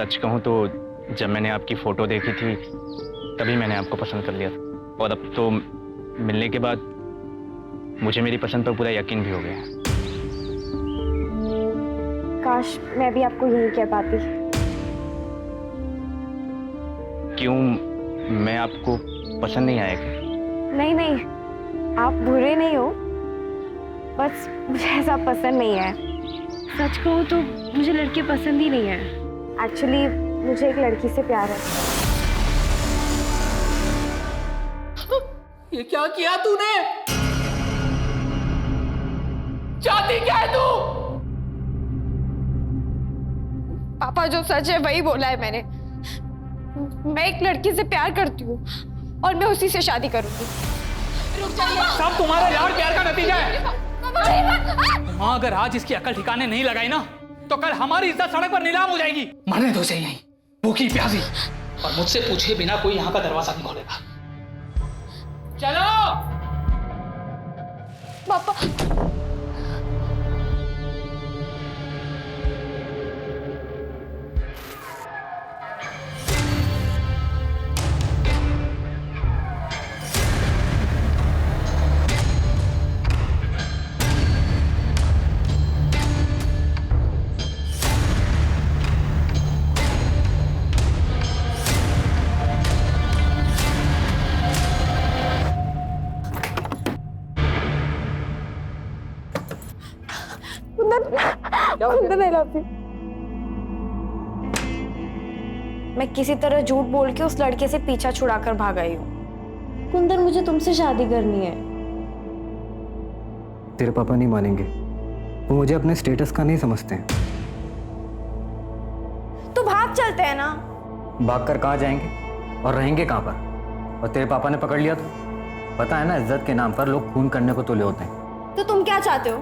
सच कहूँ तो जब मैंने आपकी फ़ोटो देखी थी तभी मैंने आपको पसंद कर लिया था, और अब तो मिलने के बाद मुझे मेरी पसंद पर पूरा यकीन भी हो गया। काश मैं भी आपको यही कह पाती। क्यों, मैं आपको पसंद नहीं आया क्या? नहीं नहीं, आप बुरे नहीं हो, बस मुझे ऐसा पसंद नहीं है। सच कहूँ तो मुझे लड़के पसंद ही नहीं है। एक्चुअली मुझे एक लड़की से प्यार है। ये क्या किया तूने? चाहती क्या है तू? पापा जो सच है वही बोला है मैंने। मैं एक लड़की से प्यार करती हूँ और मैं उसी से शादी करूंगी। रुक जाइए। सब तुम्हारा लाड़ प्यार का नतीजा है। माँ अगर आज इसकी अकल ठिकाने नहीं लगाई ना तो कल हमारी इज्जत सड़क पर नीलाम हो जाएगी। मरने दो इसे यहीं, भूखी प्यासी, और मुझसे पूछे बिना कोई यहाँ का दरवाजा नहीं खोलेगा। चलो पापा। मैं किसी तरह झूठ बोल के उस लड़के से पीछा छुड़ाकर भाग आई हूँ। कुंदन, मुझे तुमसे शादी करनी है। तेरे पापा नहीं मानेंगे, वो मुझे अपने स्टेटस का नहीं समझते हैं। तो भाग चलते हैं ना। भाग कर कहाँ जाएंगे और रहेंगे कहाँ पर? और तेरे पापा ने पकड़ लिया तो पता है ना, इज्जत के नाम पर लोग खून करने को तुले होते हैं। तो तुम क्या चाहते हो?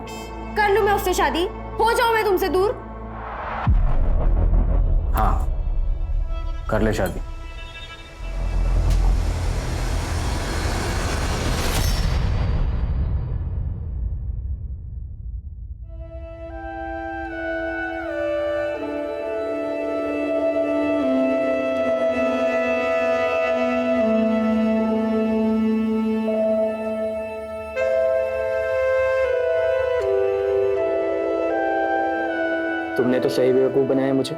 कर लूं मैं उससे शादी? हो जाऊं मैं तुमसे दूर? हाँ, कर ले शादी। तुमने तो सही बेवकूफ़ बनाया मुझे।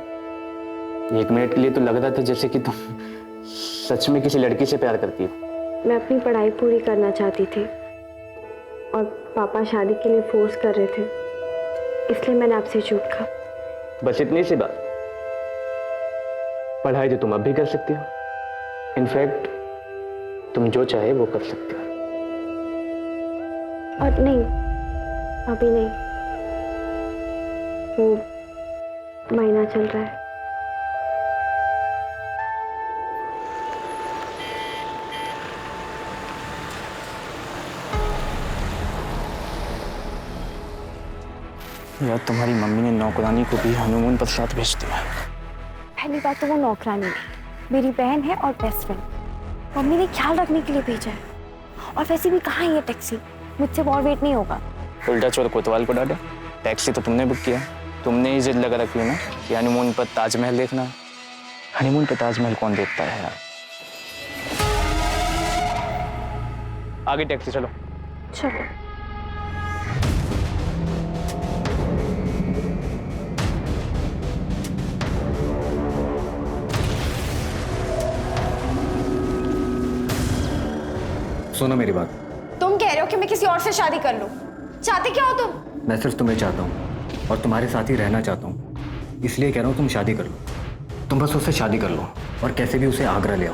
एक मिनट के लिए तो लग रहा था जैसे कि तुम सच में किसी लड़की से प्यार करती हो। मैं अपनी पढ़ाई पूरी करना चाहती थी और पापा शादी के लिए फोर्स कर रहे थे, इसलिए मैंने आपसे झूठ कहा। बस इतनी सी बात। पढ़ाई तो तुम अब भी कर सकती हो। इनफैक्ट तुम जो चाहे वो कर सकते हो। और नहीं, अभी नहीं, वो महीना चल रहा है। यार, तुम्हारी मम्मी ने नौकरानी को भी हनीमून पर साथ भेज दिया। पहली बात तो वो नौकरानी है, मेरी बहन है और बेस्ट फ्रेंड। मम्मी ने ख्याल रखने के लिए भेजा है। और वैसे भी कहाँ है ये टैक्सी? मुझसे और वेट नहीं होगा। उल्टा चोर कोतवाल को डांटे। टैक्सी तो तुमने बुक किया, तुमने ही जिद लगा रखी है ना कि हनीमून पर ताजमहल देखना। हनीमून पर ताजमहल कौन देखता है यार? आगे टैक्सी, चलो। चलो। सुनो मेरी बात। तुम कह रहे हो कि मैं किसी और से शादी कर लूं? चाहते क्या हो तुम? मैं सिर्फ तुम्हें चाहता हूँ और तुम्हारे साथ ही रहना चाहता हूँ, इसलिए कह रहा हूँ तुम शादी कर लो। तुम बस उससे शादी कर लो और कैसे भी उसे आगरा ले आओ,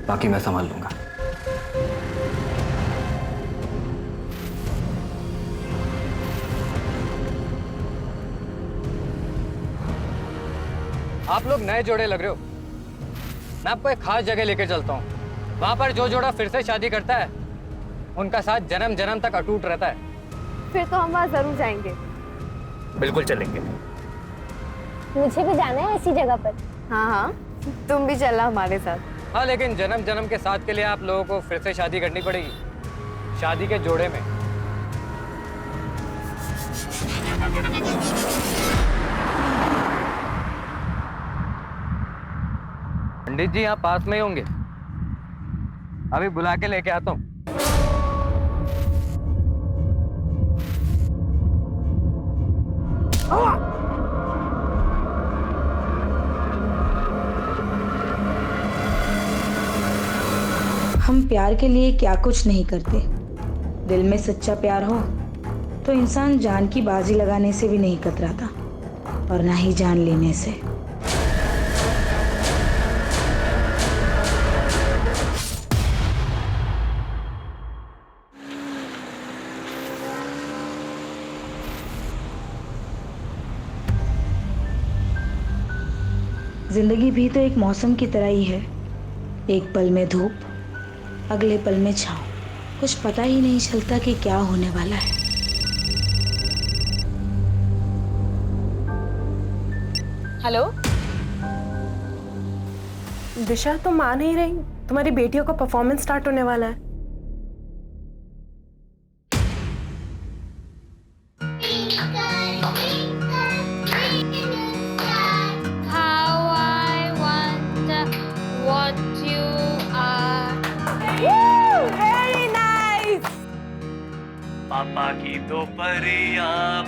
बाकी मैं संभाल लूंगा। आप लोग नए जोड़े लग रहे हो। मैं आपको एक खास जगह लेकर चलता हूँ। वहां पर जो जोड़ा फिर से शादी करता है उनका साथ जन्म जन्म तक अटूट रहता है। फिर तो हम वहाँ जरूर जाएंगे। बिल्कुल चलेंगे। मुझे भी जाना है ऐसी जगह पर। हाँ हाँ, तुम भी चलना हमारे साथ। हाँ, लेकिन जन्म जन्म के साथ के लिए आप लोगों को फिर से शादी करनी पड़ेगी, शादी के जोड़े में। पंडित जी यहाँ पास में ही होंगे, अभी बुला के लेके आता हूँ। हम प्यार के लिए क्या कुछ नहीं करते। दिल में सच्चा प्यार हो तो इंसान जान की बाजी लगाने से भी नहीं कतराता, और ना ही जान लेने से। जिंदगी भी तो एक मौसम की तरह ही है, एक पल में धूप, अगले पल में छाँव। कुछ पता ही नहीं चलता कि क्या होने वाला है। हेलो दिशा, तुम आ नहीं रही? तुम्हारी बेटियों का परफॉर्मेंस स्टार्ट होने वाला है। How I wonder what you are. Very nice. पापा की दो परियां,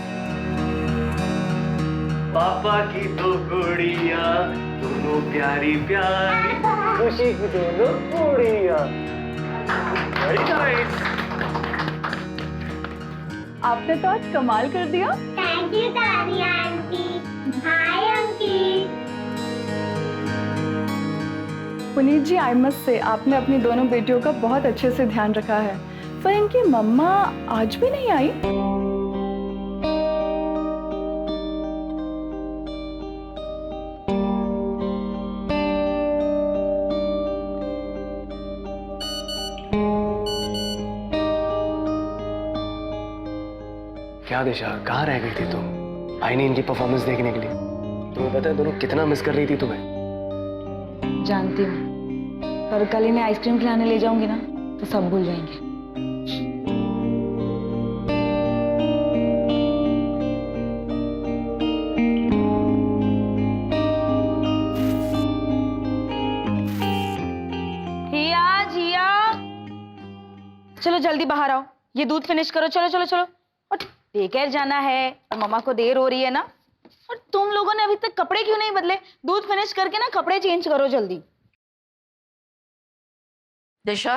पापा की दो गुड़िया, दोनों प्यारी प्यारी, खुशी की दोनों गुड़िया। Very nice. आपने तो आज कमाल कर दिया। Thank you, Daddy Aunty. Hi, Aunty. Puneet ji, I must say आपने अपनी दोनों बेटियों का बहुत अच्छे से ध्यान रखा है। पर इनकी मम्मा आज भी नहीं आई। क्या दिशा, कहाँ रह गई थी तुम? आई नहीं इनकी परफॉर्मेंस देखने के लिए। तुम्हें पता है दोनों कितना मिस कर रही थी तुम्हें। जानती हूँ, पर कल इन्हें आइसक्रीम खिलाने ले जाऊंगी ना तो सब भूल जाएंगे। जिया जिया, चलो जल्दी बाहर आओ, ये दूध फिनिश करो। चलो चलो चलो, और डे केयर जाना है और मम्मा को देर हो रही है ना। और तुम लोगों ने अभी तक कपड़े क्यों नहीं बदले? दूध फिनिश करके ना कपड़े चेंज करो जल्दी। दिशा,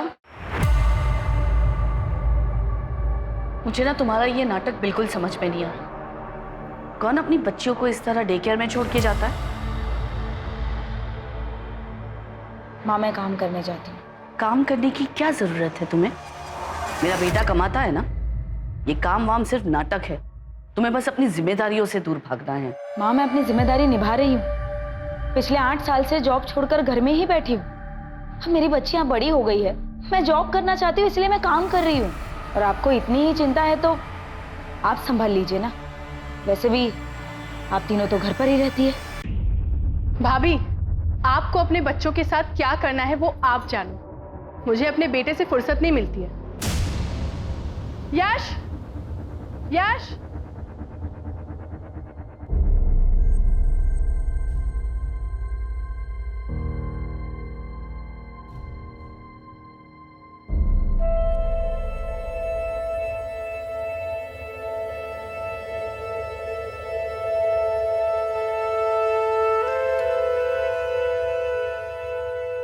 मुझे ना तुम्हारा ये नाटक बिल्कुल समझ में नहीं आ रहा। कौन अपनी बच्चियों को इस तरह डे केयर में छोड़ के जाता है? माँ, मैं काम करने जाती हूँ। काम करने की क्या जरूरत है तुम्हें? मेरा बेटा कमाता है ना। ये काम वाम सिर्फ नाटक है। तुम्हें बस अपनी जिम्मेदारियों से दूर भागना है। माँ, मैं अपनी जिम्मेदारी निभा रही हूँ। पिछले 8 साल से जॉब छोड़कर घर में ही बैठी हूँ। अब मेरी बच्चियाँ बड़ी हो गई है, मैं जॉब करना चाहती हूँ, इसलिए मैं काम कर रही हूँ। और आपको इतनी ही चिंता है तो आप संभाल लीजिए ना। वैसे भी आप तीनों तो घर पर ही रहती है। भाभी, आपको अपने बच्चों के साथ क्या करना है वो आप जानो। मुझे अपने बेटे से फुर्सत नहीं मिलती है। यश, यश,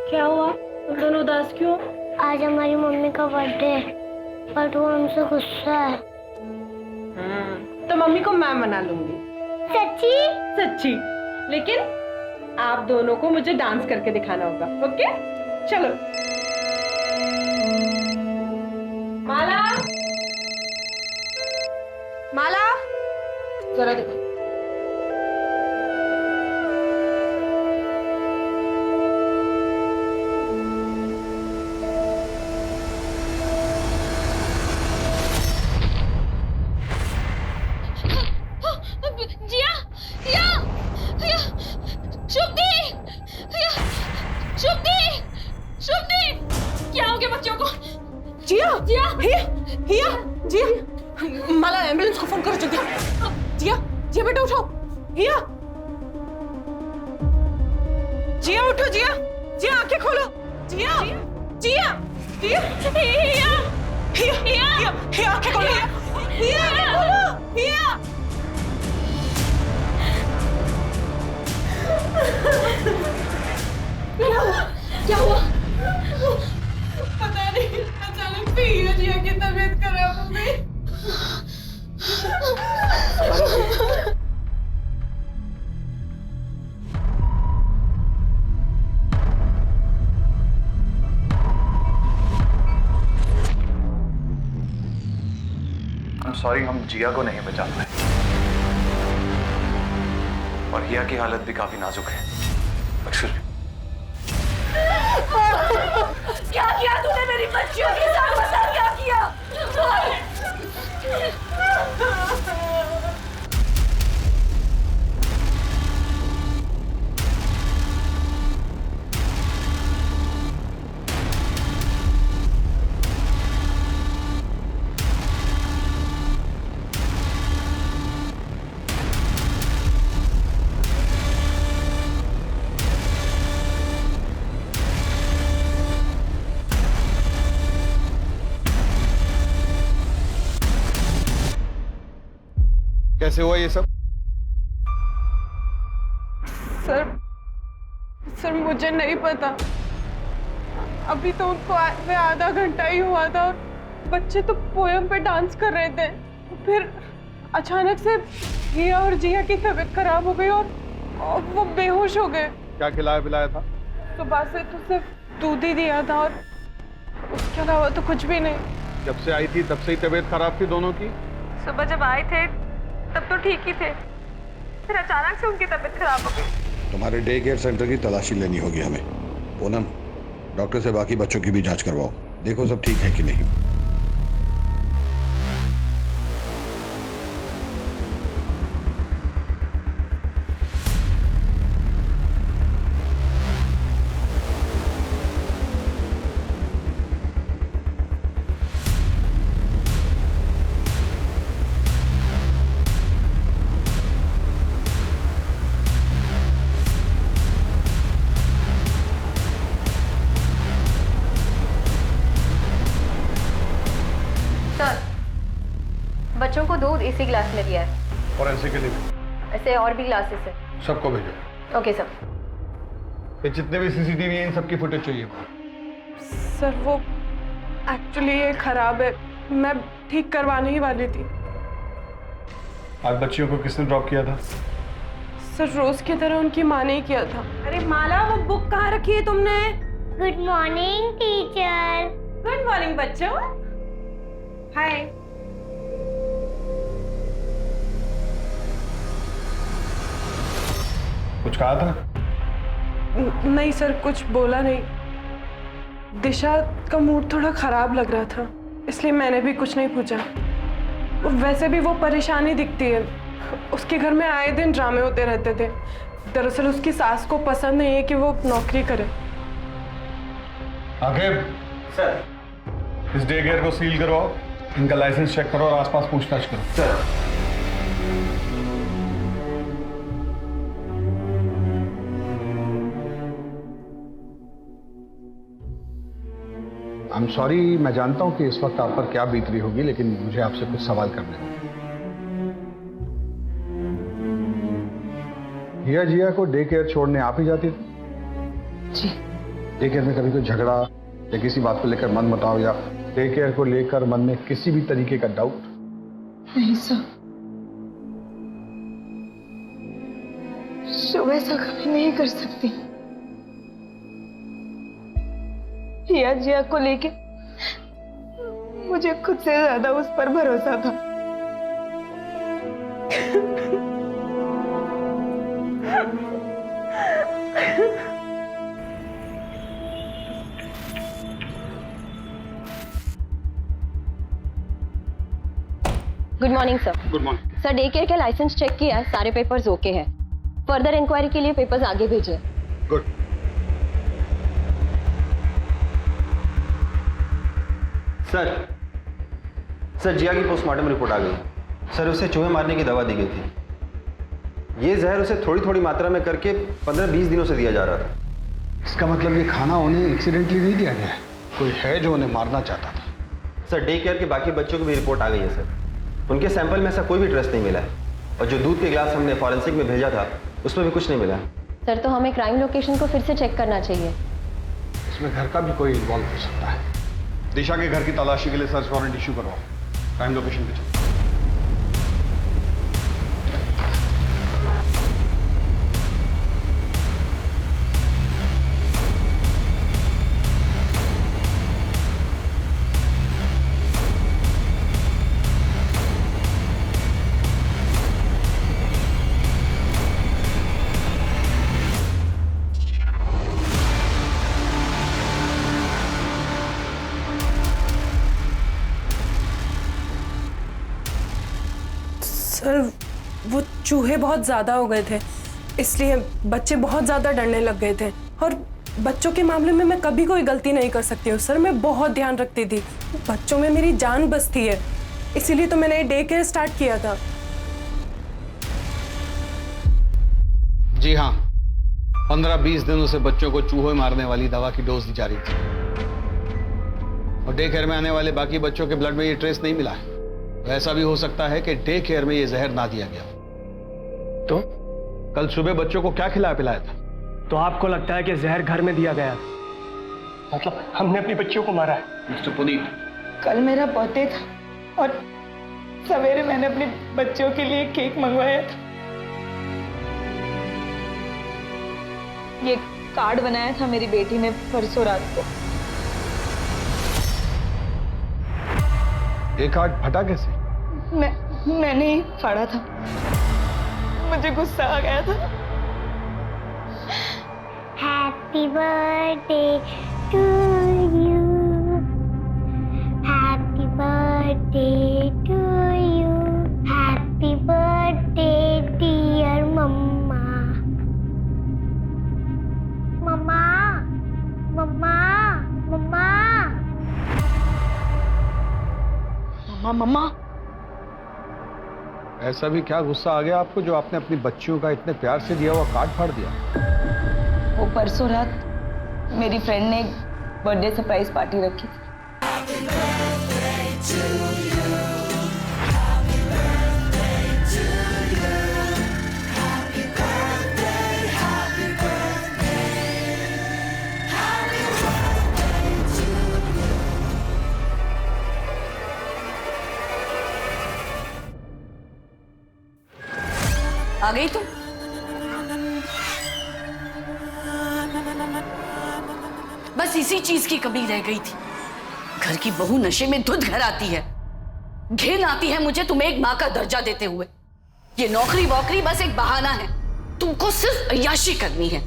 क्या हुआ? तुम दोनों उदास क्यों? आज हमारी मम्मी का बर्थडे है, बट वो हमसे गुस्सा है। तो मम्मी को मैं मना लूंगी। सच्ची? सच्ची। लेकिन आप दोनों को मुझे डांस करके दिखाना होगा, ओके? चलो। माला, माला, जरा देखो। जिया, जिया, जिया, शुभदी, जिया, शुभदी, शुभदी, क्या हो गया बच्चों को? जिया, जिया, हिया, हिया, जिया, माला एम्बुलेंस को फोन करो जल्दी। जिया, जिया बेटा उठो। हिया, जिया उठो, जिया, आंखें खोलो। जिया जिया जिया हिया हिया हिया आंखें खोलो। हिया आंखें खोलो। हिया क्या हुआ? पता नहीं, अचानक से हिया जिया की तबीयत खराब हो गई। सॉरी, हम जिया को नहीं बचा पाए और हिया की हालत भी काफी नाजुक है। एक्चुअली क्या किया तूने मेरी बच्चियों के साथ? बता क्या किया? कैसे हुआ ये सब? सर मुझे नहीं पता। अभी तो उनको आए आधा घंटा ही हुआ था और बच्चे तो पोयम पे डांस कर रहे थे। फिर अचानक से हिया और जिया की तबीयत खराब हो गई और वो बेहोश हो गए। क्या खिलाया पिलाया था? सुबह से तो सिर्फ दूध ही दिया था और उसके अलावा तो कुछ भी नहीं। जब से आई थी तब से ही तबीयत खराब थी दोनों की? सुबह जब आए थे तब तो ठीक ही थे, फिर अचानक से उनकी तबीयत खराब हो गई। तुम्हारे डे केयर सेंटर की तलाशी लेनी होगी हमें। पूनम, डॉक्टर से बाकी बच्चों की भी जांच करवाओ, देखो सब ठीक है कि नहीं। बच्चों को दूध इसी ग्लास में दिया है। और ऐसे के लिए ऐसे और भी ग्लासेस है। सबको भेजो। Okay sir. ये जितने भी सीसीटीवी हैं इन सबकी फुटेज चाहिए। सर वो एक्चुअली ये खराब है, मैं ठीक करवाने ही वाली थी। आज बच्चियों को किसने ड्रॉप किया था? सर रोज की तरह उनकी माँ ने ही किया था। अरे माला, वो बुक कहाँ रखी है तुमने? Good morning teacher. Good morning बच्चों। हाय। कुछ कहा था? नहीं सर, कुछ बोला नहीं। दिशा का मूड थोड़ा खराब लग रहा था, इसलिए मैंने भी कुछ नहीं पूछा। वैसे भी वो परेशानी दिखती है, उसके घर में आए दिन ड्रामे होते रहते थे। दरअसल उसकी सास को पसंद नहीं है कि वो नौकरी करे। आगे सर, इस डे केयर को सील करवाओ, इनका लाइसेंस चेक करो और आसपास पूछताछ करो। सर आई एम सॉरी, मैं जानता हूं कि इस वक्त आप पर क्या बीत रही होगी, लेकिन मुझे आपसे कुछ सवाल करने होंगे। हिया जिया को डे केयर छोड़ने आप ही जाती थी? जी। डे केयर में कभी कोई झगड़ा या किसी बात को लेकर मन मुटाव या डे केयर को लेकर मन में किसी भी तरीके का डाउट? नहीं सर, शुभ ऐसा कभी नहीं कर सकती। हिया जिया को लेके मुझे खुद से ज्यादा उस पर भरोसा था। Good morning sir. Good morning sir, day care के लाइसेंस चेक किया, सारे पेपर्स ओके हैं। फर्दर इंक्वायरी के लिए पेपर्स आगे भेजे। गुड। सर जिया की पोस्टमार्टम रिपोर्ट आ गई। सर उसे चूहे मारने की दवा दी गई थी। ये जहर उसे थोड़ी थोड़ी मात्रा में करके 15-20 दिनों से दिया जा रहा था। इसका मतलब ये खाना उन्हें एक्सीडेंटली नहीं दिया गया है, कोई है जो उन्हें मारना चाहता था। सर डे केयर के बाकी बच्चों की भी रिपोर्ट आ गई है सर। उनके सैंपल में ऐसा कोई भी ट्रेस नहीं मिला है, और जो दूध के गिलास हमने फॉरेंसिक में भेजा था उसमें भी कुछ नहीं मिला है। सर तो हमें क्राइम लोकेशन को फिर से चेक करना चाहिए। इसमें घर का भी कोई इन्वॉल्व हो सकता है। दिशा के घर की तलाशी के लिए सर्च वारंट इशू करवाओ, क्राइम लोकेशन पे चलो। सर वो चूहे बहुत ज़्यादा हो गए थे, इसलिए बच्चे बहुत ज़्यादा डरने लग गए थे। और बच्चों के मामले में मैं कभी कोई गलती नहीं कर सकती हूँ सर, मैं बहुत ध्यान रखती थी। बच्चों में मेरी जान बसती है, इसीलिए तो मैंने डे केयर स्टार्ट किया था। जी हाँ, 15-20 दिनों से बच्चों को चूहे मारने वाली दवा की डोज दी जा रही थी, और डे केयर में आने वाले बाकी बच्चों के ब्लड में ये ट्रेस नहीं मिला है। ऐसा भी हो सकता है कि डे केयर में ये जहर ना दिया गया। तो कल सुबह बच्चों को क्या खिलाया पिलाया था? तो आपको लगता है कि जहर घर में दिया गया, मतलब हमने अपनी बच्चियों को मारा है? मिस्टर पुनीत, कल मेरा बर्थडे था और सवेरे मैंने अपने बच्चों के लिए केक मंगवाया था। ये कार्ड बनाया था मेरी बेटी ने परसों रात को। ये कार्ड फटा कैसे? मैंने ही फाड़ा था, मुझे गुस्सा आ गया था। Happy birthday to you, happy birthday to you, happy birthday dear mamma. मम्मा मम्मा मम्मा मम्मा मम्मा। ऐसा भी क्या गुस्सा आ गया आपको जो आपने अपनी बच्चियों का इतने प्यार से दिया हुआ कार्ड फाड़ दिया? वो परसों रात मेरी फ्रेंड ने एक बर्थडे सरप्राइज पार्टी रखी थी। आ गई तुम? बस इसी चीज की कमी रह गई थी। घर की बहू नशे में धुत घर आती है, घिन आती है मुझे तुम्हें एक मां का दर्जा देते हुए। ये नौकरी वोकरी बस एक बहाना है, तुमको सिर्फ अय्याशी करनी है।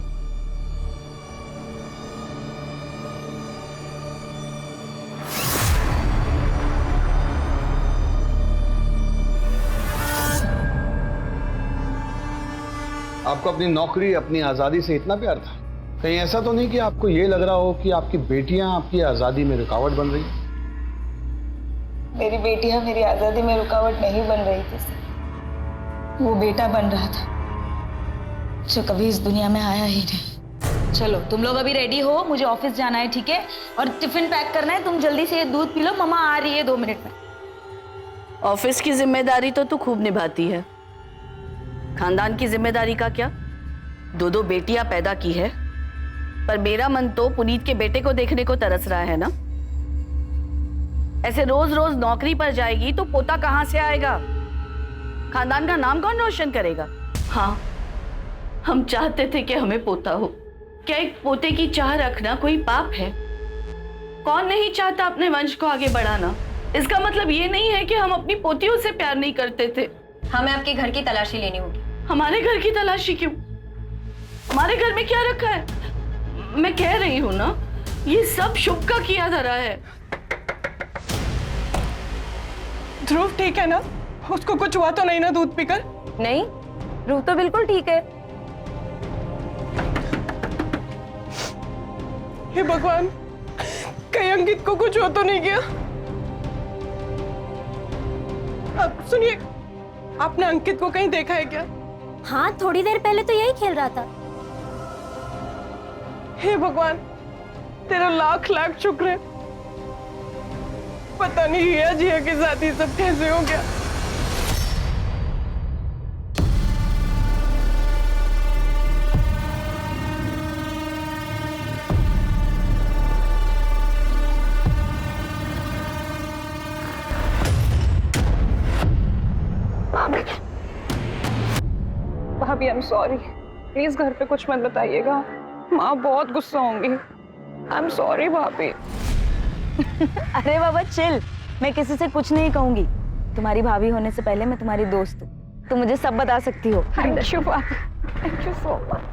आपको अपनी नौकरी, अपनी आजादी से इतना प्यार था? कहीं ऐसा तो नहीं कि आपको ये लग रहा हो कि आपकी बेटियां आपकी आजादी में रुकावट बन रही? मेरी बेटियां मेरी आजादी में रुकावट नहीं बन रही थी, वो बेटा बन रहा था जो कभी इस दुनिया में आया ही नहीं। चलो तुम लोग अभी रेडी हो, मुझे ऑफिस जाना है, ठीक है? और टिफिन पैक करना है। तुम जल्दी से दूध पी लो, मम्मा आ रही है 2 मिनट में। ऑफिस की जिम्मेदारी तो तू खूब निभाती है, खानदान की जिम्मेदारी का क्या? 2 बेटियां पैदा की है, पर मेरा मन तो पुनीत के बेटे को देखने को तरस रहा है ना। ऐसे रोज रोज नौकरी पर जाएगी तो पोता कहां से आएगा? खानदान का नाम कौन रोशन करेगा? हाँ, हम चाहते थे कि हमें पोता हो। क्या एक पोते की चाह रखना कोई पाप है? कौन नहीं चाहता अपने वंश को आगे बढ़ाना? इसका मतलब ये नहीं है कि हम अपनी पोतियों से प्यार नहीं करते थे। हमें आपके घर की तलाशी लेनी होगी। हमारे घर की तलाशी क्यों? हमारे घर में क्या रखा है? मैं कह रही हूँ ना, ये सब शुभ का किया धरा है। ध्रुव ठीक है ना? उसको कुछ हुआ तो नहीं ना दूध पीकर? नहीं, ध्रुव तो बिल्कुल ठीक है। हे भगवान, कहीं अंकित को कुछ हो तो नहीं गया? अब सुनिए, आपने अंकित को कहीं देखा है क्या? हाँ, थोड़ी देर पहले तो यही खेल रहा था। हे भगवान, तेरा लाख लाख शुक्र है। पता नहीं हिया जिया के साथ ये सब कैसे हो गया। भाभी आई एम सॉरी, प्लीज घर पे कुछ मत बताइएगा, माँ बहुत गुस्सा होंगी। आई एम सॉरी भाभी। अरे बाबा चिल, मैं किसी से कुछ नहीं कहूंगी। तुम्हारी भाभी होने से पहले मैं तुम्हारी दोस्त हूँ, तुम मुझे सब बता सकती हो। थैंक यू भाभी, थैंक यू सो मच।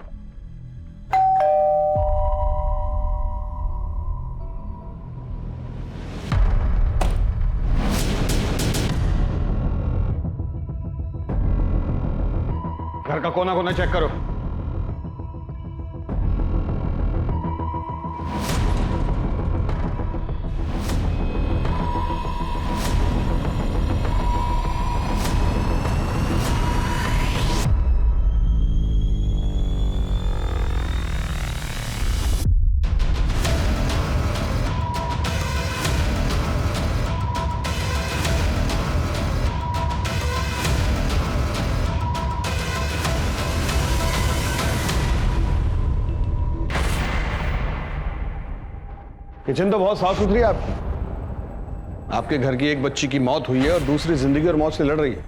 घर का कोना कोना चेक करो। किचन तो बहुत साफ सुथरी है आपकी। आपके घर की एक बच्ची की मौत हुई है और दूसरी जिंदगी और मौत से लड़ रही है।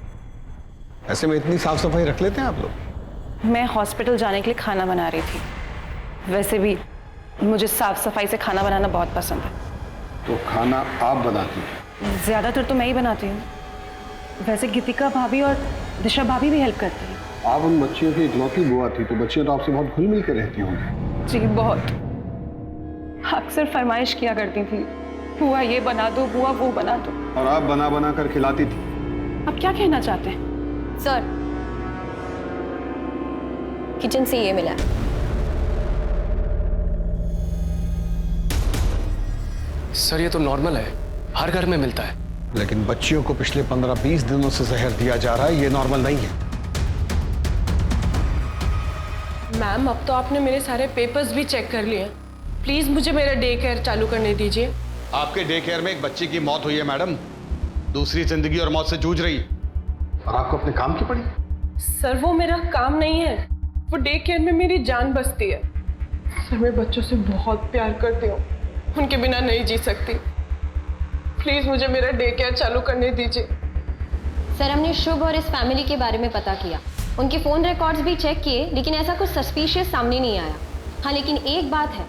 ऐसे में इतनी साफ सफाई रख लेते हैं आप लोग? मैं हॉस्पिटल जाने के लिए खाना बना रही थी। वैसे भी मुझे साफ सफाई से खाना बनाना बहुत पसंद है। तो खाना आप बनाती हैं? ज्यादातर तो मैं ही बनाती हूँ। वैसे गीतिका भाभी और दिशा भाभी भी हेल्प करती हैं। आप उन बच्चियों की इकलौती बुआ थी, तो बच्चियां तो आपसे बहुत घुल मिल कर रहती होंगी। जी बहुत, अक्सर फरमाइश किया करती थी, बुआ ये बना दो, बुआ वो बना दो। और आप बना बना कर खिलाती थी। आप क्या कहना चाहते हैं? सर, किचन से ये मिला। सर ये तो नॉर्मल है, हर घर में मिलता है। लेकिन बच्चियों को पिछले 15-20 दिनों से जहर दिया जा रहा है, ये नॉर्मल नहीं है। मैम, अब तो आपने मेरे सारे पेपर्स भी चेक कर लिए। प्लीज मुझे मेरा डे केयर चालू करने दीजिए। आपके डे केयर में एक बच्ची की मौत हुई है मैडम, दूसरी जिंदगी और मौत से जूझ रही है, और आपको अपने काम की पड़ी। सर वो मेरा काम नहीं है, वो डे केयर में मेरी जान बसती है। सर मैं बच्चों से बहुत प्यार करती हूँ, उनके बिना नहीं जी सकती। प्लीज मुझे मेरा डे केयर चालू करने दीजिए। सर, हमने शुभ और इस फैमिली के बारे में पता किया, उनके फोन रिकॉर्ड्स भी चेक किए, लेकिन ऐसा कुछ सस्पिशियस सामने नहीं आया। हाँ, लेकिन एक बात है,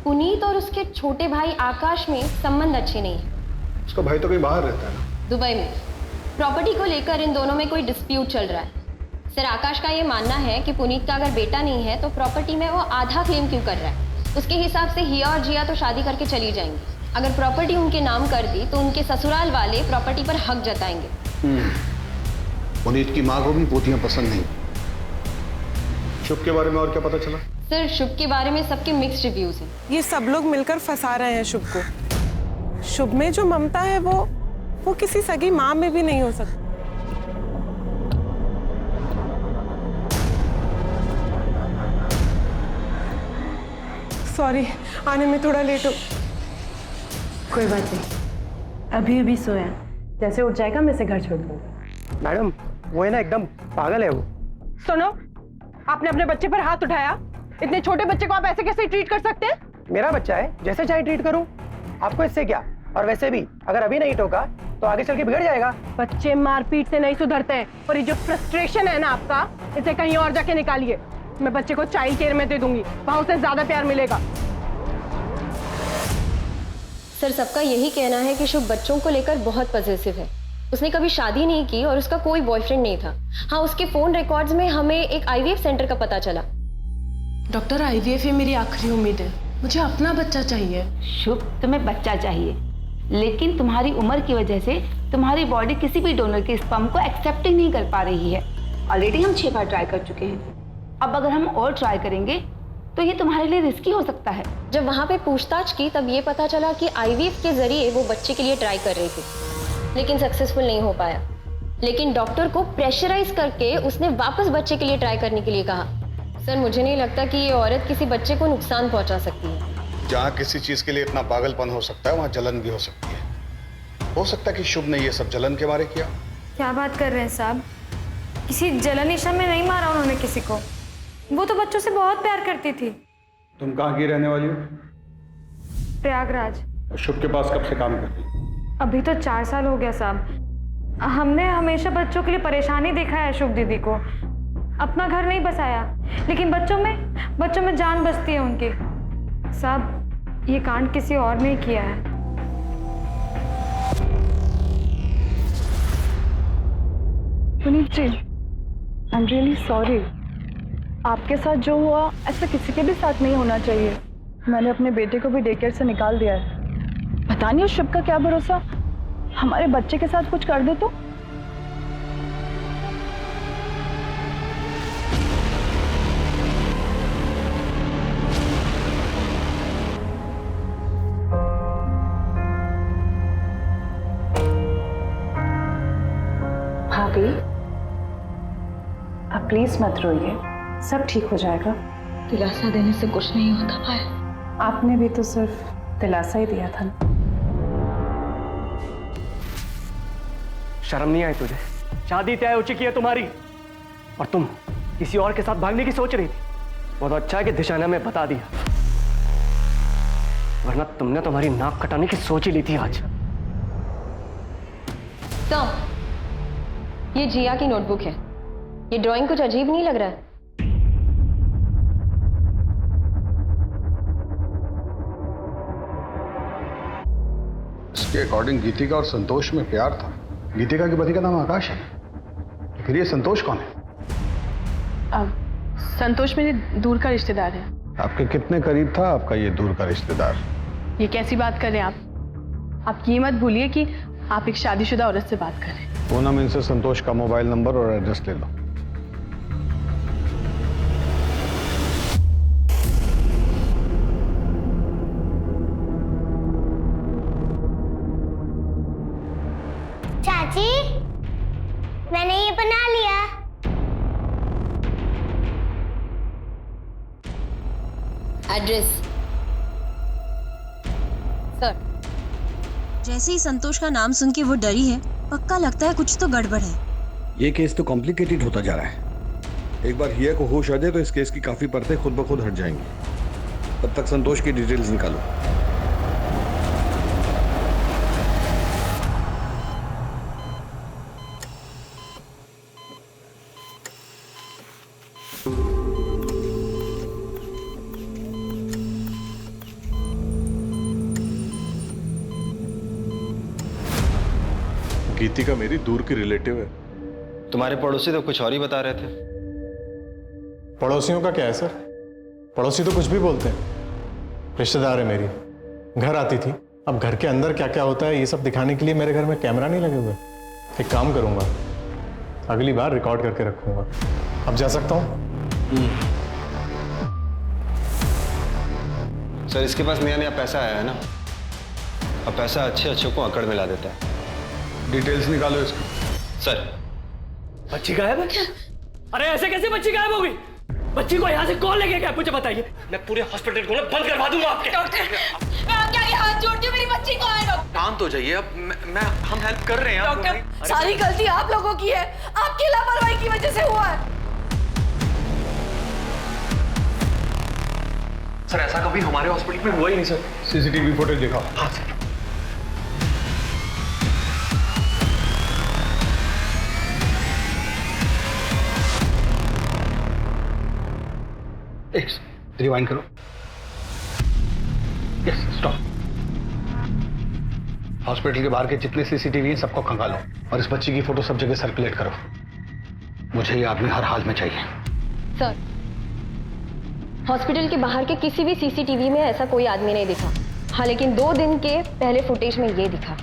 पुनीत और उसके छोटे भाई आकाश में संबंध अच्छे नहीं है। उसका भाई तो कहीं बाहर रहता है ना? दुबई में। प्रॉपर्टी को लेकर इन दोनों में कोई डिस्प्यूट चल रहा है। सर, आकाश का ये मानना है कि पुनीत का अगर बेटा नहीं है तो प्रॉपर्टी में वो आधा क्लेम क्यों कर रहा है। उसके हिसाब से हिया और जिया तो शादी करके चली जाएंगी। अगर प्रॉपर्टी उनके नाम कर दी तो उनके ससुराल वाले प्रॉपर्टी पर हक जताएंगे। पुनीत की माँ को भी पोतियां पसंद नहीं। शुभ के बारे में और क्या पता चला? सर, शुभ के बारे में सबके मिक्स्ड रिव्यूज हैं। ये सब लोग मिलकर फंसा रहे हैं शुभ को। शुभ में जो ममता है वो किसी सगी माँ में भी नहीं हो सकती। सॉरी, आने में थोड़ा लेट हो। कोई बात नहीं, अभी अभी सोया, जैसे उठ जाएगा मैं इसे घर छोड़ दूंगा। मैडम वो है ना एकदम पागल है वो। सुनो, आपने अपने बच्चे पर हाथ उठाया। इतने छोटे बच्चे को आप ऐसे कैसे ट्रीट कर सकते हैं? मेरा बच्चा है, जैसे चाहे ट्रीट करूं, आपको इससे क्या। और वैसे भी अगर अभी नहीं टोका तो आगे चल के बिगड़ जाएगा। बच्चे मारपीट से नहीं सुधरते हैं, और ये जो फ्रस्ट्रेशन है ना आपका, इसे कहीं और जाके निकालिए। मैं बच्चे को चाइल्ड केयर में दे दूंगी, वहां उसे ज्यादा प्यार मिलेगा। सर, सबका यही कहना है कि शुभ बच्चों को लेकर बहुत पॉजिटिव है। उसने कभी शादी नहीं की और उसका कोई बॉयफ्रेंड नहीं था। हाँ, उसके फोन रिकॉर्ड्स में हमें एक आईवीएफ सेंटर का पता चला। डॉक्टर, आईवीएफ ही मेरी आखिरी उम्मीद है, मुझे अपना बच्चा चाहिए। शुभ, तुम्हें बच्चा चाहिए, लेकिन तुम्हारी उम्र की वजह से तुम्हारी बॉडी किसी भी डोनर के स्पर्म को एक्सेप्ट ही नहीं कर पा रही है। ऑलरेडी हम 6 बार ट्राई कर चुके हैं, अब अगर हम और ट्राई करेंगे तो ये तुम्हारे लिए रिस्की हो सकता है। जब वहाँ पे पूछताछ की तब ये पता चला कि आईवीएफ के जरिए वो बच्चे के लिए ट्राई कर रही थी, लेकिन सक्सेसफुल नहीं हो पाया। लेकिन डॉक्टर को प्रेशराइज करके उसने वापस बच्चे के लिए ट्राई करने के लिए कहा। सर मुझे नहीं लगता कि ये औरत किसी बच्चे को नुकसान पहुंचा सकती है। जहाँ किसी चीज के लिए इतना पागलपन हो सकता है वहाँ जलन भी हो सकती है। हो सकता है कि शुभ ने ये सब जलन के मारे किया। क्या बात कर रहे हैं साहब? किसी जलन ईशा में नहीं मारा उन्होंने किसी को। वो तो बच्चों से बहुत प्यार करती थी। तुम कहाँ की रहने वाली हो? प्रयागराज। शुभ के पास कब से काम करती हो? अभी तो 4 साल हो गया साहब। हमने हमेशा बच्चों के लिए परेशानी देखा है शुभ दीदी को। अपना घर नहीं बसाया, लेकिन बच्चों में जान बसती है उनकी। साहब ये कांड किसी और ने किया है। Puneet ji, I am really sorry. आपके साथ जो हुआ ऐसा किसी के भी साथ नहीं होना चाहिए। मैंने अपने बेटे को भी डे केयर से निकाल दिया है। पता नहीं उस शुभ का क्या भरोसा, हमारे बच्चे के साथ कुछ कर दे तो। भाभी आप प्लीज मत रोइए, सब ठीक हो जाएगा। दिलासा देने से कुछ नहीं होता भाई। आपने भी तो सिर्फ दिलासा ही दिया था। शर्म नहीं आई तुझे? शादी तय हो चुकी है तुम्हारी और तुम किसी और के साथ भागने की सोच रही थी। बहुत अच्छा है कि दिशा ने हमें बता दिया, वरना तुमने तुम्हारी नाक कटाने की सोच ही ली थी आज। तो ये जिया की नोटबुक है। ये ड्राइंग कुछ अजीब नहीं लग रहा है? इसके अकॉर्डिंग गीतिका और संतोष में प्यार था। गीतिका के पति का नाम आकाश है, तो फिर ये संतोष कौन है? संतोष मेरे दूर का रिश्तेदार है। आपके कितने करीब था आपका ये दूर का रिश्तेदार? ये कैसी बात कर रहे हैं आप ये मत भूलिए कि आप एक शादीशुदा औरत से बात कर रहे हैं। पूनम, इनसे संतोष का मोबाइल नंबर और एड्रेस ले लो। चाची मैंने ये बना लिया। Address sir. जैसे ही संतोष का नाम सुन के वो डरी है, पक्का लगता है कुछ तो गड़बड़ है। ये केस तो कॉम्प्लिकेटेड होता जा रहा है। एक बार हिया को होश आ जाए तो इस केस की काफी परतें खुद ब खुद हट जाएंगी। तब तक संतोष की डिटेल्स निकालो। गीतिका मेरी दूर की रिलेटिव है। तुम्हारे पड़ोसी तो कुछ और ही बता रहे थे। पड़ोसियों का क्या है सर? पड़ोसी तो कुछ भी बोलते हैं। रिश्तेदार है मेरी, घर आती थी। अब घर के अंदर क्या क्या होता है ये सब दिखाने के लिए मेरे घर में कैमरा नहीं लगे हुए। एक काम करूंगा, अगली बार रिकॉर्ड करके रखूंगा। अब जा सकता हूँ? सर इसके पास नया नया पैसा आया है ना, अब पैसा अच्छे अच्छों को अकड़ में ला देता है। डिटेल्स निकालो इसकी। सर बच्ची गायब है? अरे ऐसे कैसे बच्ची गायब हो गई? बच्ची को यहाँ से कौन लेके गया मुझे बताइए। मैं पूरे हॉस्पिटल को बंद करवा दूंगा आपके। डॉक्टर मैं आपके आगे हाथ जोड़ती हूँ, मेरी बच्ची कहाँ है? डॉक्टर शांत हो जाइए। अब हम हेल्प कर रहे हैं। डॉक्टर सारी गलती आप लोगों की है, आपकी लापरवाही की वजह से हुआ है। सर ऐसा कभी हमारे हॉस्पिटल में हुआ ही नहीं सर। सीसीटीवी फुटेज दिखाओ। हाँ सर। रिवाइंड करो। Yes stop. हॉस्पिटल के बाहर के जितने सीसीटीवी हैं सबको खंगालो और इस बच्ची की फोटो सब जगह सर्कुलेट करो। मुझे ये आदमी हर हाल में चाहिए। सर हॉस्पिटल के बाहर के किसी भी सीसीटीवी में ऐसा कोई आदमी नहीं दिखा। हाँ लेकिन 2 दिन के पहले फुटेज में ये दिखा।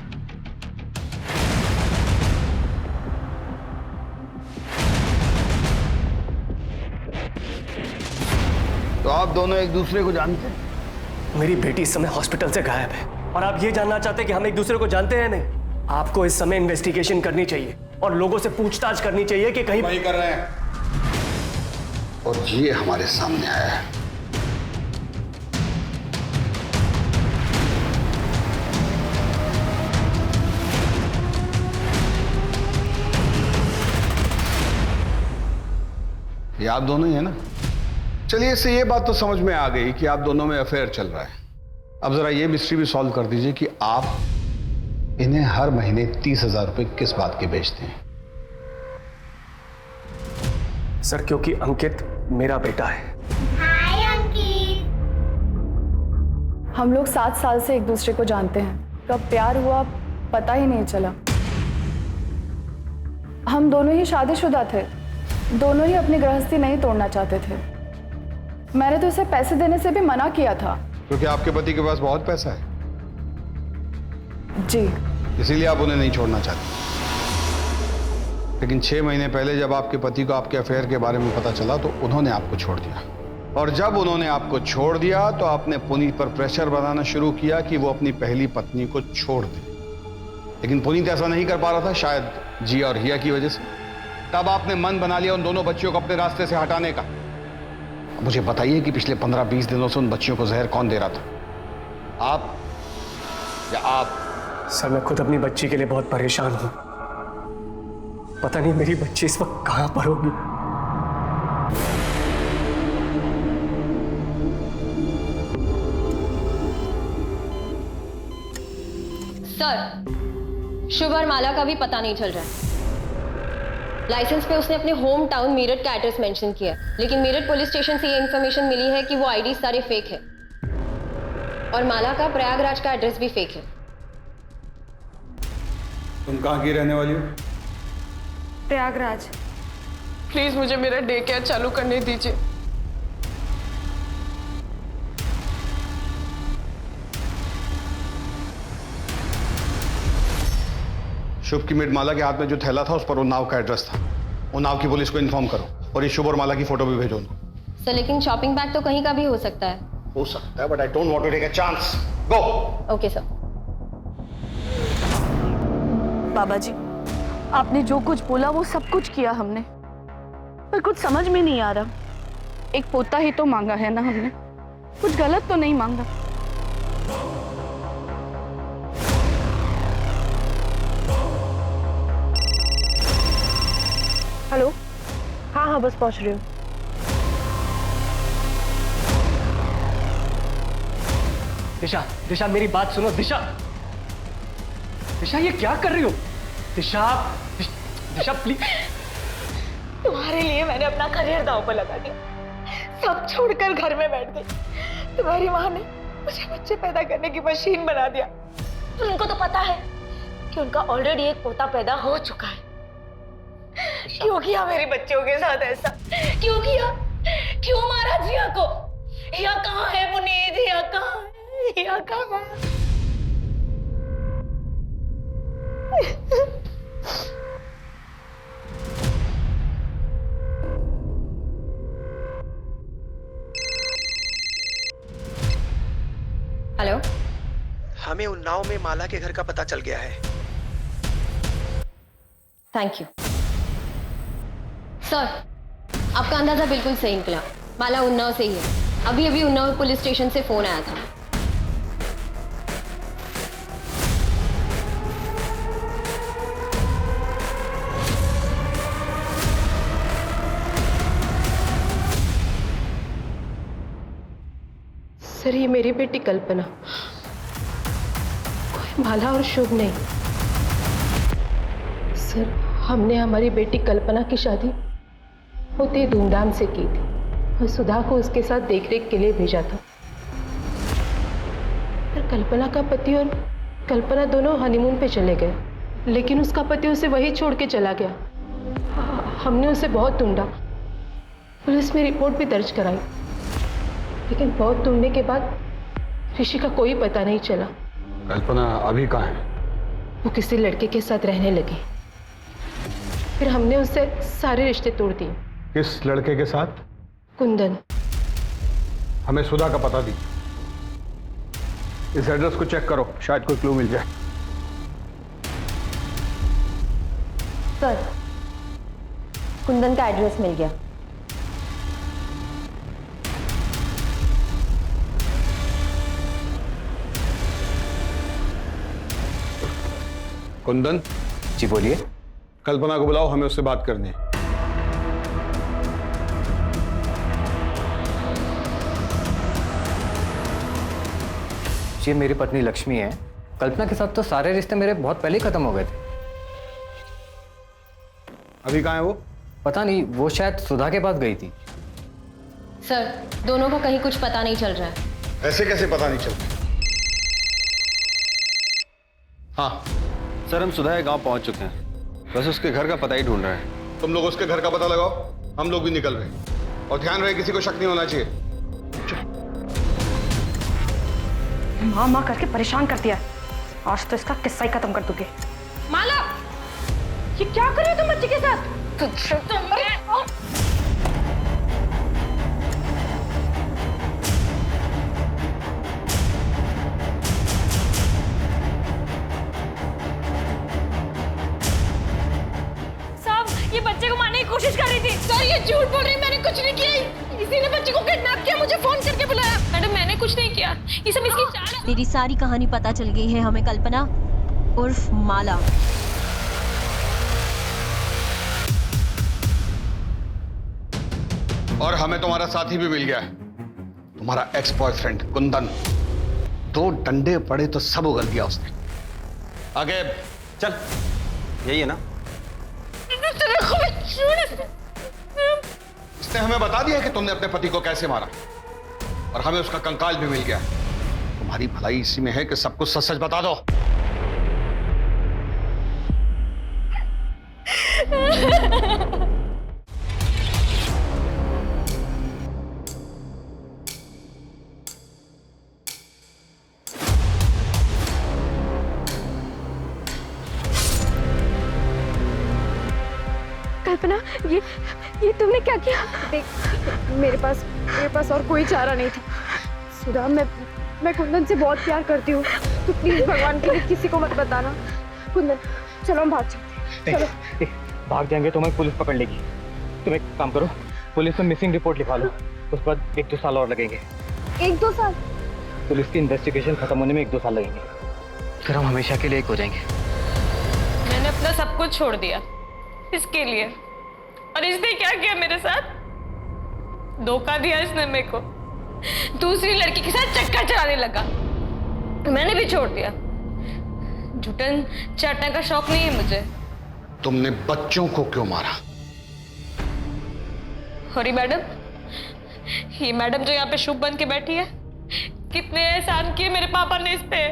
तो आप दोनों एक दूसरे को जानते हैं? मेरी बेटी इस समय हॉस्पिटल से गायब है और आप ये जानना चाहते हैं कि हम एक दूसरे को जानते हैं? नहीं, आपको इस समय इन्वेस्टिगेशन करनी चाहिए और लोगों से पूछताछ करनी चाहिए कि कहीं वही कर रहे हैं। और ये हमारे सामने आया है। ये आप दोनों ही है ना? चलिए, इससे ये बात तो समझ में आ गई कि आप दोनों में अफेयर चल रहा है। अब जरा ये मिस्ट्री भी सॉल्व कर दीजिए कि आप इन्हें हर महीने 30,000 रुपए किस बात के बेचते हैं? सर, क्योंकि अंकित मेरा बेटा है। हाय अंकित। हम लोग 7 साल से एक दूसरे को जानते हैं। कब प्यार हुआ पता ही नहीं चला। हम दोनों ही शादीशुदा थे, दोनों ही अपनी गृहस्थी नहीं तोड़ना चाहते थे। मैंने तो उसे पैसे देने से भी मना किया था। क्योंकि आपके पति के पास बहुत पैसा है। जी। इसीलिए आप उन्हें नहीं छोड़ना चाहते। लेकिन 6 महीने पहले जब आपके पति को आपके अफेयर के बारे में पता चला तो उन्होंने आपको छोड़ दिया। और जब उन्होंने आपको छोड़ दिया तो आपने पुनीत पर प्रेशर बनाना शुरू किया कि वो अपनी पहली पत्नी को छोड़ दे। लेकिन पुनीत ऐसा नहीं कर पा रहा था, शायद जिया और हिया की वजह से। तब आपने मन बना लिया उन दोनों बच्चियों को अपने रास्ते से हटाने का। मुझे बताइए कि पिछले 15-20 दिनों से उन बच्चियों को जहर कौन दे रहा था, आप या आप? सर, मैं खुद अपनी बच्ची के लिए बहुत परेशान हूं। पता नहीं मेरी बच्ची इस वक्त कहां पर होगी। सर, शुभ और माला का भी पता नहीं चल रहा है। लाइसेंस पे उसने अपने होम टाउन मेरठ का एड्रेस मेंशन किया, लेकिन मेरठ पुलिस स्टेशन से ये इन्फॉर्मेशन मिली है कि वो आईडी सारे फेक है और माला का प्रयागराज का एड्रेस भी फेक है। तुम कहाँ की रहने वाली हो? प्रयागराज। प्लीज मुझे मेरा डे केयर चालू करने दीजिए। शुभ की मेड माला के हाथ में जो थैला था उस पर वो नाव का एड्रेस था। वो नाव की पुलिस को इन्फॉर्म करो और ये शुभ और माला की फोटो भी भेजो उनको। सर, लेकिन शॉपिंग बैग तो कहीं का भी हो सकता है। हो सकता है, but I don't want to take a chance. Go. Okay sir. बाबा जी, आपने जो कुछ बोला वो सब कुछ किया हमने, पर कुछ समझ में नहीं आ रहा। एक पोता ही तो मांगा है ना हमने, कुछ गलत तो नहीं मांगा। हेलो। हाँ, बस पहुंच रही हूँ। दिशा, दिशा मेरी बात सुनो। दिशा, दिशा ये क्या कर रही हो? दिशा, दिशा प्लीज। तुम्हारे लिए मैंने अपना करियर दांव पर लगा दिया, सब छोड़कर घर में बैठ गई। तुम्हारी माँ ने मुझे बच्चे पैदा करने की मशीन बना दिया। उनको तो पता है कि उनका ऑलरेडी एक पोता पैदा हो चुका है। क्यों किया मेरी बच्चियों के साथ ऐसा? क्यों किया? क्यों मारा जिया को? हिया कहाँ है पुनीत? हिया कहाँ है? हिया कहाँ है? हेलो। हमें उन्नाव में माला के घर का पता चल गया है। थैंक यू सर, आपका अंदाजा बिल्कुल सही निकला। माला उन्नाव से ही है। अभी अभी उन्नाव पुलिस स्टेशन से फोन आया था। सर, ये मेरी बेटी कल्पना, कोई माला और शुभ नहीं। सर, हमने हमारी बेटी कल्पना की शादी बहुत ही धूमधाम से की थी और सुधा को उसके साथ देखरेख के लिए भेजा था। पर कल्पना का पति और कल्पना दोनों हनीमून पे चले गए, लेकिन उसका पति उसे वहीं छोड़ के चला गया। हमने उसे बहुत ढूंढा, पुलिस में रिपोर्ट भी दर्ज कराई, लेकिन बहुत ढूंढने के बाद ऋषि का कोई पता नहीं चला। कल्पना अभी कहाँ है? वो किसी लड़के के साथ रहने लगी, फिर हमने उससे सारे रिश्ते तोड़ दिए। किस लड़के के साथ? कुंदन। हमें सुधा का पता दी। इस एड्रेस को चेक करो, शायद कोई क्लू मिल जाए। सर, कुंदन का एड्रेस मिल गया। कुंदन। जी बोलिए। कल्पना को बुलाओ, हमें उससे बात करनी है। ये मेरी पत्नी लक्ष्मी है। कल्पना के साथ तो सारे रिश्ते मेरे बहुत पहले ही खत्म हो गए थे। अभी कहाँ है वो? पता नहीं, वो शायद सुधा के पास गई थी। सर, दोनों का कहीं कुछ पता नहीं चल रहा है। ऐसे कैसे पता नहीं चलता? हाँ सर, हम सुधा के गांव पहुंच चुके हैं, बस उसके घर का पता ही ढूंढ रहे हैं। तुम लोग उसके घर का पता लगाओ, हम लोग भी निकल रहे हैं। और ध्यान रहे, किसी को शक नहीं होना चाहिए। माँ माँ करके परेशान कर दिया। आज तो इसका किस्सा ही खत्म कर दूंगी। माला, ये क्या कर रही हो तुम बच्चे के साथ? साहब, ये बच्चे को मारने की कोशिश कर रही थी। सर, ये झूठ बोल रही है, मैंने कुछ नहीं किया। इसी ने बच्चे को किडनैप किया, मुझे फोन करके बुलाया। मैडम, मैंने कुछ नहीं किया, ये सब इसकी चाल है। तेरी सारी कहानी पता चल गई है हमें, कल्पना उर्फ माला। और हमें तुम्हारा साथी भी मिल गया है, तुम्हारा एक्स बॉयफ्रेंड कुंदन। 2 डंडे पड़े तो सब उगल गया उसने। आगे चल, यही है ना? इसने हमें बता दिया कि तुमने अपने पति को कैसे मारा, और हमें उसका कंकाल भी मिल गया। तुम्हारी भलाई इसी में है कि सब कुछ सच सच बता दो। कल्पना, ये तुमने क्या किया? देख, मेरे पास और कोई चारा नहीं था। सुधा, मैं कुंदन से बहुत प्यार करती हूँ। तो प्लीज भगवान के लिए किसी को मत बताना। कुंदन, चलो हम भाग चलते हैं। चलो। भाग जाएंगे तो हमें पुलिस पकड़ लेगी। तुम एक काम करो, पुलिस में मिसिंग रिपोर्ट लिखवा लो। उस पर 1-2 साल और लगेंगे। 1-2 साल? पुलिस की इन्वेस्टिगेशन खत्म होने में 1-2 साल लगेंगे, फिर हम हमेशा के लिए एक हो जाएंगे। मैंने अपना सब कुछ छोड़ दिया इसके लिए, और इसने क्या किया मेरे साथ? धोखा दिया इसने मेरे को। दूसरी लड़की के साथ चक्कर चलाने लगा, मैंने भी छोड़ दिया। झूठन चाटने का शौक नहीं है मुझे। तुमने बच्चों को क्यों मारा? हरी मैडम, ये मैडम जो यहाँ पे शुभ बन के बैठी है, कितने एहसान किए मेरे पापा ने इस पे।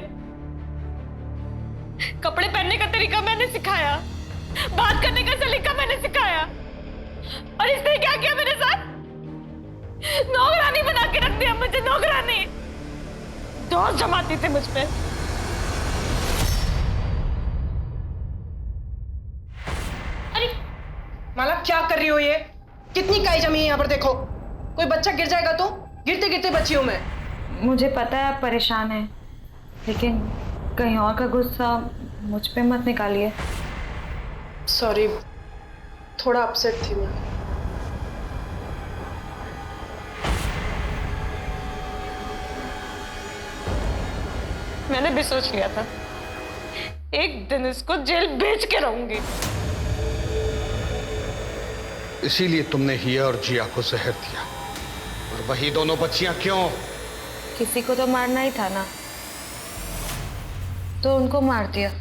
कपड़े पहनने का तरीका मैंने सिखाया, बात करने का सलीका मैंने सिखाया, और इसने क्या किया मेरे साथ? नौकरानी बना के रख दिया मुझे, नौकरानी। दोस्त जमाती थे मुझ पे। अरे माला, क्या कर रही हो ये? कितनी काई जमी है यहाँ पर, देखो। कोई बच्चा गिर जाएगा तो? गिरते गिरते बची हूँ मैं। मुझे पता है आप परेशान हैं, लेकिन कहीं और का गुस्सा मुझ पे मत निकालिए। सॉरी, थोड़ा अपसेट थी मैं। मैंने भी सोच लिया था एक दिन इसको जेल भेज के रहूंगी। इसीलिए तुमने हिया और जिया को जहर दिया, और वही दोनों बच्चियां क्यों? किसी को तो मारना ही था ना, तो उनको मार दिया।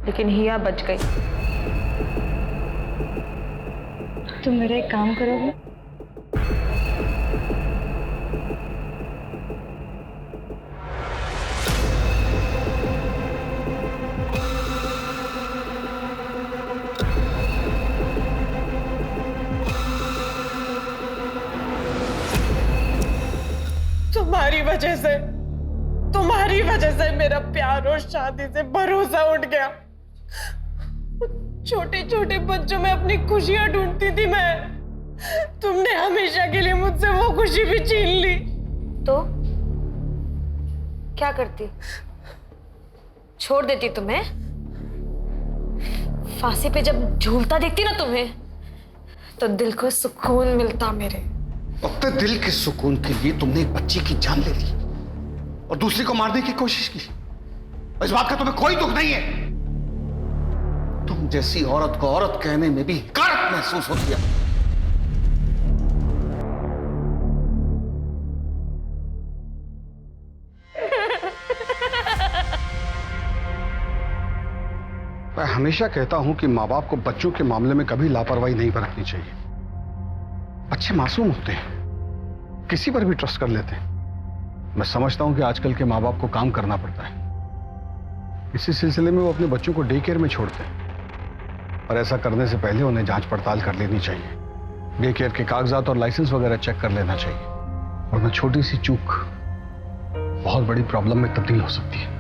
लेकिन हिया बच गई। तुम मेरा एक काम करोगे? तुम्हारी वजह से मेरा प्यार और शादी से भरोसा उठ गया। छोटे छोटे बच्चों में अपनी खुशियां ढूंढती थी मैं। तुमने हमेशा के लिए मुझसे वो खुशी भी छीन ली। तो क्या करती? छोड़ देती तुम्हें? फांसी पे जब झूलता देखती ना तुम्हें, तो दिल को सुकून मिलता मेरे। अपने दिल के सुकून के लिए तुमने एक बच्ची की जान ले ली और दूसरी को मारने की कोशिश की। इस बात का तुम्हें कोई दुख नहीं है? तुम जैसी औरत को औरत कहने में भी हकारत महसूस होती है। मैं हमेशा कहता हूं कि माँ बाप को बच्चों के मामले में कभी लापरवाही नहीं बरतनी चाहिए। बच्चे मासूम होते हैं, किसी पर भी ट्रस्ट कर लेते हैं। मैं समझता हूं कि आजकल के माँ बाप को काम करना पड़ता है, इसी सिलसिले में वो अपने बच्चों को डे केयर में छोड़ते हैं। और ऐसा करने से पहले उन्हें जांच पड़ताल कर लेनी चाहिए। डे केयर के कागजात और लाइसेंस वगैरह चेक कर लेना चाहिए, वरना छोटी सी चूक बहुत बड़ी प्रॉब्लम में तब्दील हो सकती है।